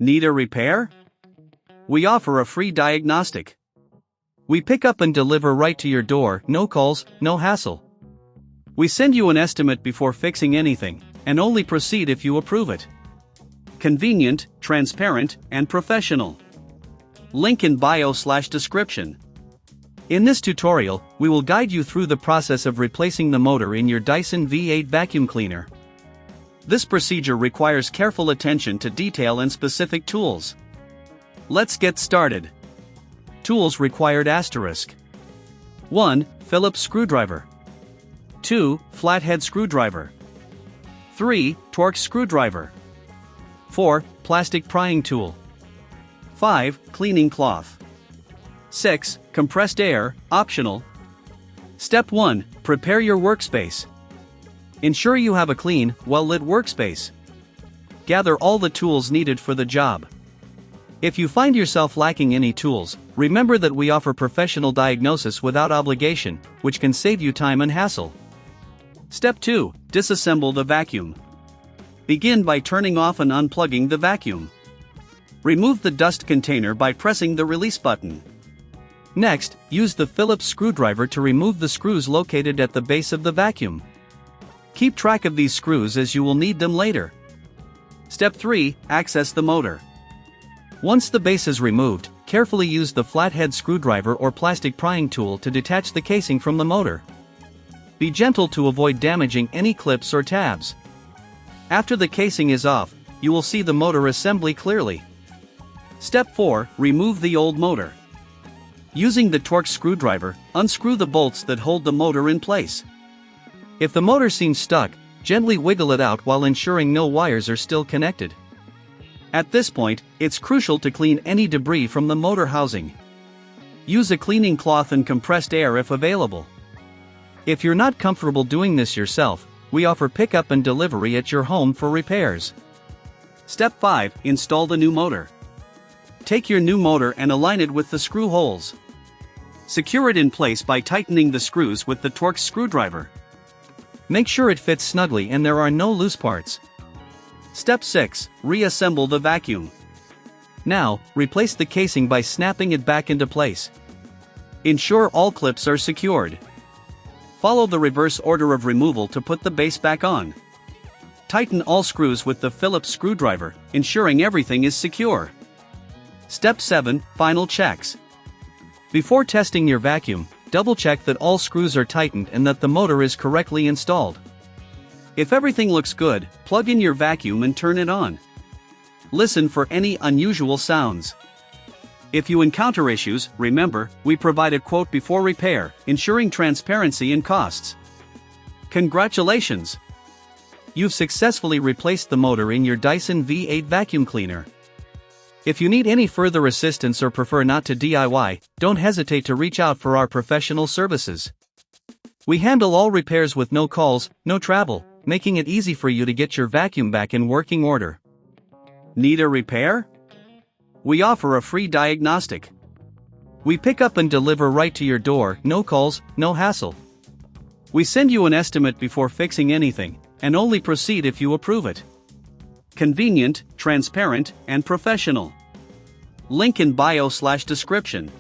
Need a repair? We offer a free diagnostic. We pick up and deliver right to your door, no calls, no hassle. We send you an estimate before fixing anything, and only proceed if you approve it. Convenient, transparent, and professional. Link in bio/description. In this tutorial, we will guide you through the process of replacing the motor in your Dyson V8 vacuum cleaner. This procedure requires careful attention to detail and specific tools. Let's get started. Tools required *. 1. Phillips screwdriver. 2. Flathead screwdriver. 3. Torx screwdriver. 4. Plastic prying tool. 5. Cleaning cloth. 6. Compressed air, optional. Step 1. Prepare your workspace. Ensure you have a clean, well-lit workspace. Gather all the tools needed for the job. If you find yourself lacking any tools, remember that we offer professional diagnosis without obligation, which can save you time and hassle. Step 2. Disassemble the vacuum. Begin by turning off and unplugging the vacuum. Remove the dust container by pressing the release button. Next, use the Phillips screwdriver to remove the screws located at the base of the vacuum. Keep track of these screws as you will need them later. Step 3. Access the motor. Once the base is removed, carefully use the flathead screwdriver or plastic prying tool to detach the casing from the motor. Be gentle to avoid damaging any clips or tabs. After the casing is off, you will see the motor assembly clearly. Step 4. Remove the old motor. Using the Torx screwdriver, unscrew the bolts that hold the motor in place. If the motor seems stuck, gently wiggle it out while ensuring no wires are still connected. At this point, it's crucial to clean any debris from the motor housing. Use a cleaning cloth and compressed air if available. If you're not comfortable doing this yourself, we offer pickup and delivery at your home for repairs. Step 5. Install the new motor. Take your new motor and align it with the screw holes. Secure it in place by tightening the screws with the Torx screwdriver. Make sure it fits snugly and there are no loose parts. Step 6. Reassemble the vacuum. Now, replace the casing by snapping it back into place. Ensure all clips are secured. Follow the reverse order of removal to put the base back on. Tighten all screws with the Phillips screwdriver, ensuring everything is secure. Step 7. Final checks. Before testing your vacuum, double-check that all screws are tightened and that the motor is correctly installed. If everything looks good, plug in your vacuum and turn it on. Listen for any unusual sounds. If you encounter issues, remember, we provide a quote before repair, ensuring transparency and costs. Congratulations! You've successfully replaced the motor in your Dyson V8 vacuum cleaner. If you need any further assistance or prefer not to DIY, don't hesitate to reach out for our professional services. We handle all repairs with no calls, no travel, making it easy for you to get your vacuum back in working order. Need a repair? We offer a free diagnostic. We pick up and deliver right to your door, no calls, no hassle. We send you an estimate before fixing anything, and only proceed if you approve it. Convenient, transparent, and professional. Link in bio/description.